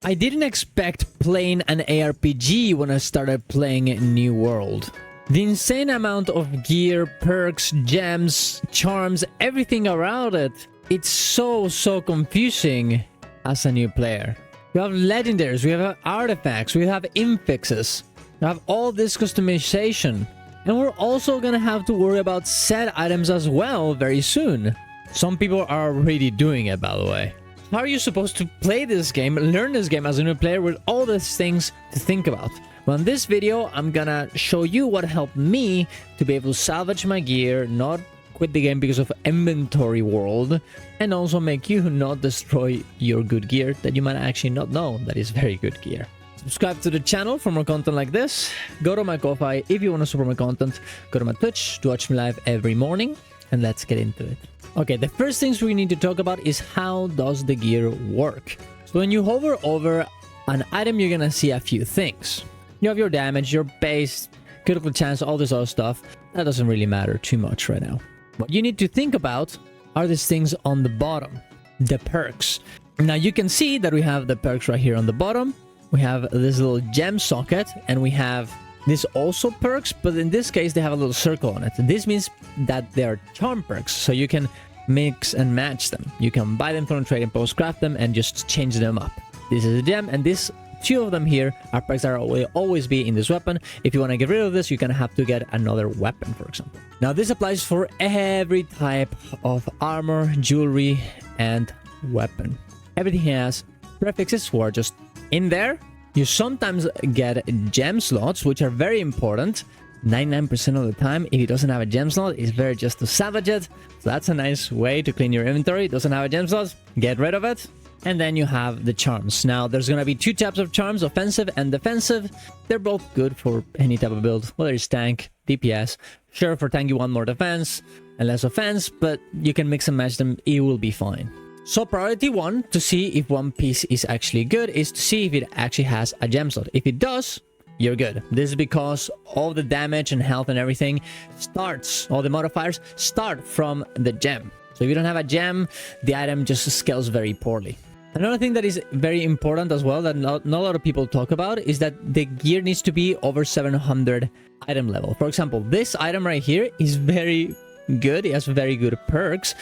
I didn't expect playing an ARPG when I started playing New World. The insane amount of gear, perks, gems, charms, everything around it, it's so confusing as a new player. We have legendaries, we have artifacts, we have infixes, we have all this customization. And we're also gonna have to worry about set items as well very soon. Some people are already doing it, by the way. How are you supposed to play this game, learn this game as a new player with all these things to think about? Well, in this video, I'm gonna show you what helped me to be able to salvage my gear, not quit the game because of inventory world, and also make you not destroy your good gear that you might actually not know that is very good gear. Subscribe to the channel for more content like this. Go to my Ko-Fi if you want to support my content. Go to my Twitch to watch me live every morning, and let's get into it. Okay, the first things we need to talk about is how does the gear work. So when you hover over an item, you're gonna see a few things. You have your damage, your base, critical chance, all this other stuff. That doesn't really matter too much right now. What you need to think about are these things on the bottom, the perks. Now you can see that we have the perks right here on the bottom. We have this little gem socket, and we have this also perks, but in this case they have a little circle on it. This means that they are charm perks, so you can mix and match them. You can buy them from a trading post, craft them, and just change them up. This is a gem, and this two of them here are perks that will always be in this weapon. If you want to get rid of this, you're gonna have to get another weapon, for example. Now this applies for every type of armor, jewelry, and weapon. Everything has prefixes who are just in there. You sometimes get gem slots, which are very important. 99% of the time, if it doesn't have a gem slot, it's better just to salvage it. So that's a nice way to clean your inventory. It doesn't have a gem slot, get rid of it. And then you have the charms. Now, there's going to be two types of charms, offensive and defensive. They're both good for any type of build, whether it's tank, DPS. Sure, for tank you want more defense and less offense, but you can mix and match them, it will be fine. So priority one, to see if one piece is actually good, is to see if it actually has a gem slot. If it does, you're good. This is because all the damage and health and everything starts, all the modifiers start from the gem. So if you don't have a gem, the item just scales very poorly. Another thing that is very important as well that not a lot of people talk about is that the gear needs to be over 700 item level. For example, this item right here is very good. It has very good perks,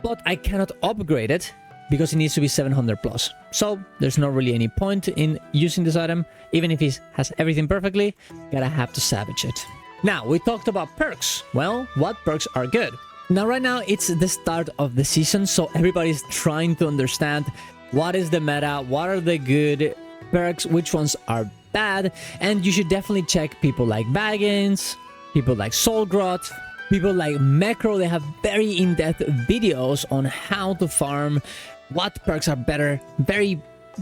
but I cannot upgrade it because it needs to be 700 plus. So there's not really any point in using this item. Even if it has everything perfectly, gotta have to salvage it. Now, we talked about perks. Well, what perks are good? Now, right now, it's the start of the season, so everybody's trying to understand what is the meta, what are the good perks, which ones are bad, and you should definitely check people like Baggins, people like Soulgrot, people like Mecro. They have very in-depth videos on how to farm, what perks are better, very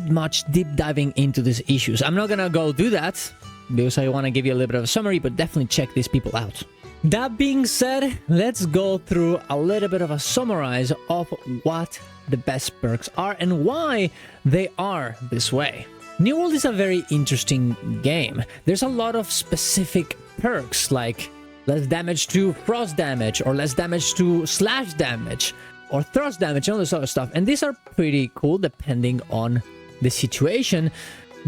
much deep diving into these issues. I'm not gonna go do that because I want to give you a little bit of a summary, but definitely check these people out. That being said, let's go through a little bit of a summarize of what the best perks are and why they are this way. New World is a very interesting game. There's a lot of specific perks like less damage to frost damage, or less damage to slash damage, or thrust damage, and all this other stuff. And these are pretty cool depending on the situation,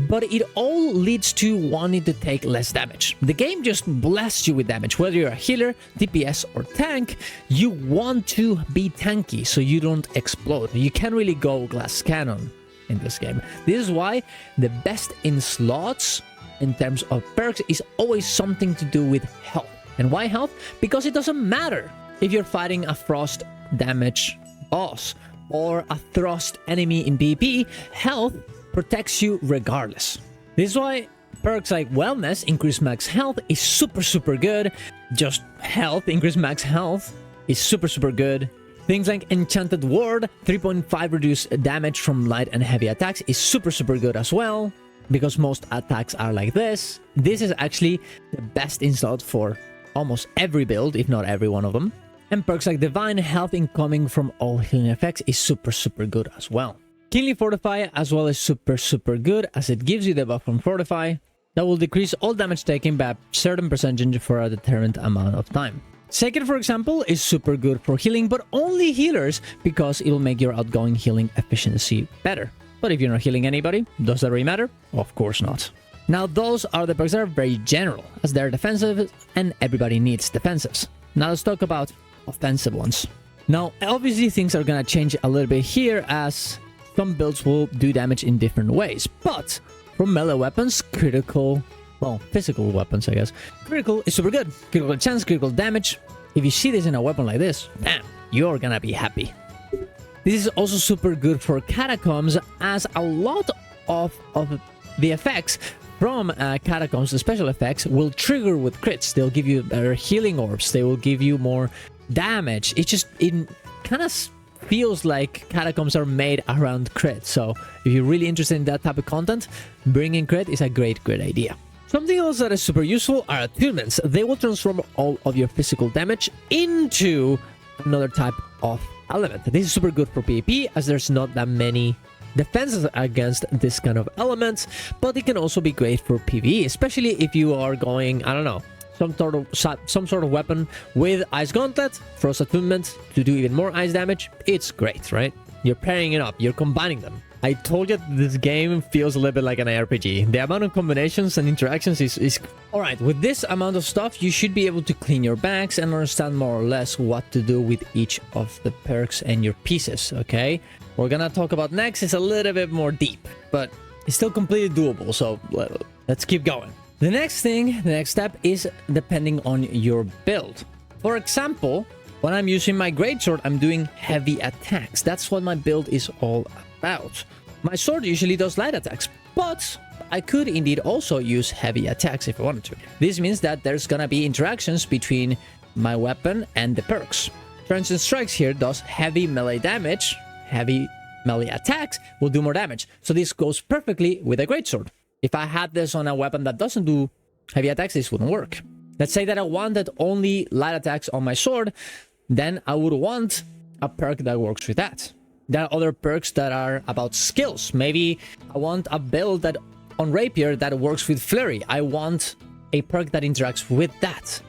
but it all leads to wanting to take less damage. The game just blasts you with damage. Whether you're a healer, DPS, or tank, you want to be tanky so you don't explode. You can't really go glass cannon in this game. This is why the best in slots in terms of perks is always something to do with health. And why health? Because it doesn't matter if you're fighting a frost damage boss or a thrust enemy in PvP, health protects you regardless. This is why perks like wellness, increase max health, is super good. Just health, increase max health, is super good. Things like enchanted ward, 3.5 reduce damage from light and heavy attacks, is super good as well, because most attacks are like this. This is actually the best in slot for almost every build, if not every one of them. And perks like divine health incoming from all healing effects is super good as well. Keenly Fortify as well is super good, as it gives you the buff from Fortify that will decrease all damage taken by a certain percentage for a determined amount of time. Second, for example, is super good for healing, but only healers, because it will make your outgoing healing efficiency better. But if you're not healing anybody, does that really matter? Of course not. Now, those are the perks that are very general, as they're defensive, and everybody needs defensives. Now, let's talk about offensive ones. Now, obviously, things are gonna change a little bit here, as some builds will do damage in different ways. But for melee weapons, critical, well, physical weapons, I guess, critical is super good. Critical chance, critical damage. If you see this in a weapon like this, damn, you're gonna be happy. This is also super good for catacombs, as a lot of the effects from catacombs, the special effects, will trigger with crits. They'll give you better healing orbs. They will give you more damage. It kind of feels like catacombs are made around crit. So if you're really interested in that type of content, bringing crit is a great idea. Something else that is super useful are attunements. They will transform all of your physical damage into another type of element. This is super good for PvP, as there's not that many defenses against this kind of elements, but it can also be great for PvE, especially if you are going, I don't know, some sort of weapon with Ice Gauntlet, Frost Attunement to do even more ice damage. It's great, right? You're pairing it up, you're combining them. I told you this game feels a little bit like an ARPG. The amount of combinations and interactions is... Alright, with this amount of stuff, you should be able to clean your bags and understand more or less what to do with each of the perks and your pieces, okay? We're gonna talk about next is a little bit more deep, but it's still completely doable, so let's keep going. The next step is depending on your build. For example, when I'm using my greatsword, I'm doing heavy attacks. That's what my build is all about. My sword usually does light attacks, but I could indeed also use heavy attacks if I wanted to. This means that there's gonna be interactions between my weapon and the perks. Transient Strikes here does heavy melee damage. Heavy melee attacks will do more damage. So this goes perfectly with a greatsword. If I had this on a weapon that doesn't do heavy attacks, this wouldn't work. Let's say that I wanted only light attacks on my sword, then I would want a perk that works with that. There are other perks that are about skills. Maybe I want a build that on Rapier that works with Flurry. I want a perk that interacts with that.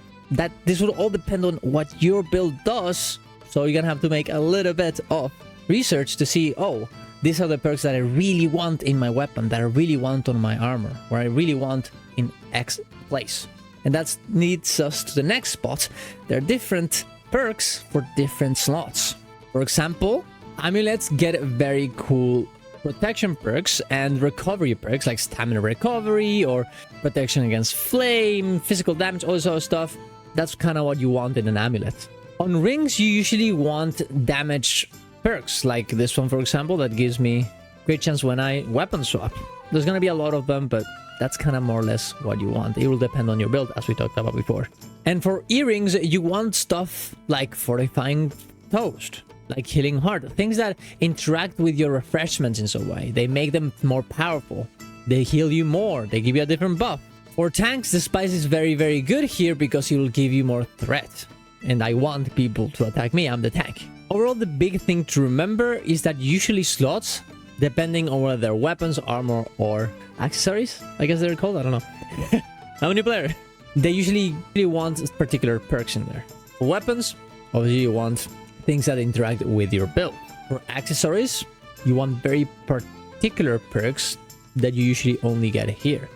This will all depend on what your build does. So you're gonna have to make a little bit of research to see, oh, these are the perks that I really want in my weapon, that I really want on my armor, where I really want in X place. And that leads us to the next spot. There are different perks for different slots. For example, amulets get very cool protection perks and recovery perks like stamina recovery or protection against flame, physical damage, all this other stuff. That's kind of what you want in an amulet. On rings, you usually want damage perks like this one, for example, that gives me great chance when I weapon swap. There's gonna be a lot of them, but that's kind of more or less what you want. It will depend on your build, as we talked about before. And for earrings, you want stuff like fortifying toast, like healing heart, things that interact with your refreshments in some way. They make them more powerful. They heal you more. They give you a different buff. For tanks, the spice is very good here because it will give you more threat. And I want people to attack me. I'm the tank. Overall, the big thing to remember is that usually slots, depending on whether they're weapons, armor, or accessories, I guess they're called, I don't know. I'm a new player. They usually want particular perks in there. For weapons, obviously you want things that interact with your build. For accessories, you want very particular perks that you usually only get here.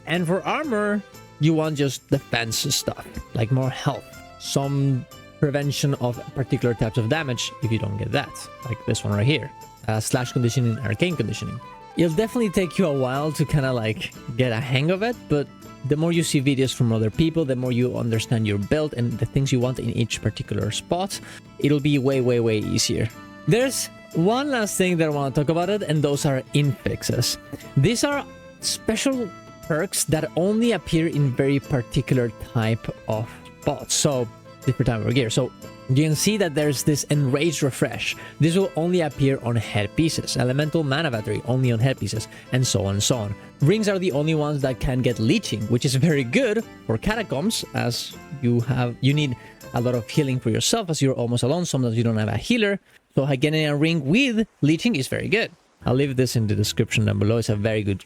And for armor, you want just defense stuff, like more health, some prevention of particular types of damage if you don't get that, like this one right here. Slash conditioning, arcane conditioning. It'll definitely take you a while to kind of like get a hang of it, but the more you see videos from other people, the more you understand your build and the things you want in each particular spot, it'll be way easier. There's one last thing that I want to talk about it, and those are infixes. These are special perks that only appear in very particular type of spots. So different type of gear. So you can see that there's this enraged refresh. This will only appear on headpieces. Elemental mana battery only on headpieces, and so on and so on. Rings are the only ones that can get leeching, which is very good for catacombs, as you need a lot of healing for yourself as you're almost alone. Sometimes you don't have a healer, so getting a ring with leeching is very good. I'll leave this in the description down below. It's a very good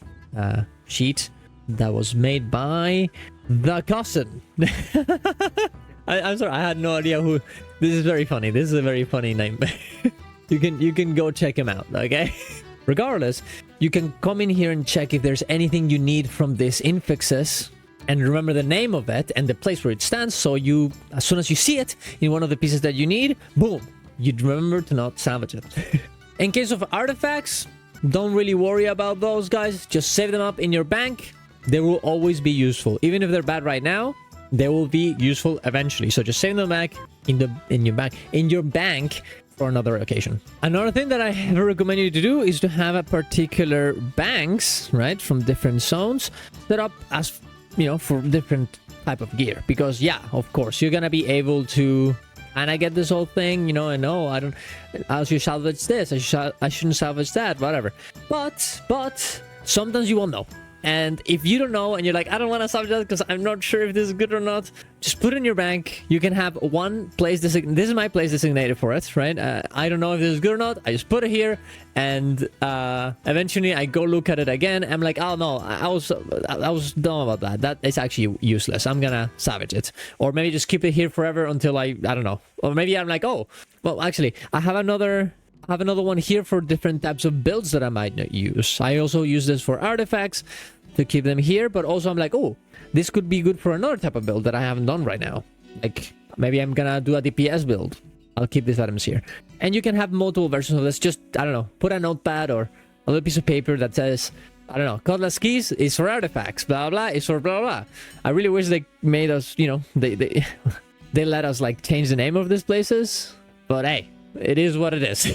sheet that was made by the cousin. I'm sorry, I had no idea who. This is very funny. This is a very funny name. You can go check him out, okay? Regardless, you can come in here and check if there's anything you need from this Infixes, and remember the name of it and the place where it stands, so you, as soon as you see it in one of the pieces that you need, boom, you'd remember to not salvage it. In case of artifacts, don't really worry about those, guys. Just save them up in your bank. They will always be useful. Even if they're bad right now, they will be useful eventually. So just save them back in your bank for another occasion. Another thing that I recommend you to do is to have a particular banks, right, from different zones set up as, you know, for different type of gear. Because yeah, of course, you're gonna be able to, and I get this whole thing, you know, and no, I should salvage this, I shouldn't salvage that, whatever. But sometimes you won't know. And if you don't know and you're like, I don't want to salvage that because I'm not sure if this is good or not, just put it in your bank. You can have one place designated. This is my place designated for it, right? I don't know if this is good or not. I just put it here, and eventually I go look at it again. I'm like, oh no, I was dumb about that. That is actually useless. I'm gonna salvage it, or maybe just keep it here forever until I don't know. Or maybe I'm like, oh, well, actually, I have another one here for different types of builds that I might not use. I also use this for artifacts to keep them here, but also I'm like, oh, this could be good for another type of build that I haven't done right now. Like, maybe I'm gonna do a DPS build. I'll keep these items here. And you can have multiple versions of this. Just, I don't know, put a notepad or a little piece of paper that says, I don't know, Cutlass Keys is for artifacts, blah, blah, is for blah, blah. I really wish they made us, you know, they let us, like, change the name of these places. But hey, it is what it is.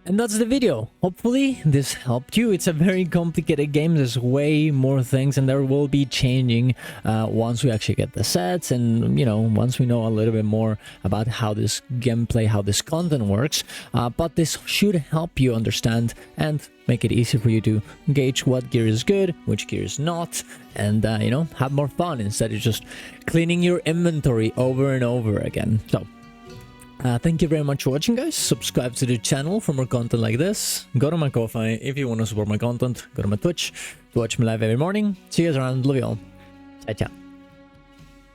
And that's the video. Hopefully this helped you. It's a very complicated game. There's way more things, and there will be changing once we actually get the sets, and, you know, once we know a little bit more about how this gameplay, how this content works. But this should help you understand and make it easy for you to gauge what gear is good, which gear is not, and, you know, have more fun instead of just cleaning your inventory over and over again. So thank you very much for watching, guys. Subscribe to the channel for more content like this. Go to my Ko-Fi if you want to support my content. Go to my Twitch to watch me live every morning. See you guys around. Love you all. Ciao, ciao.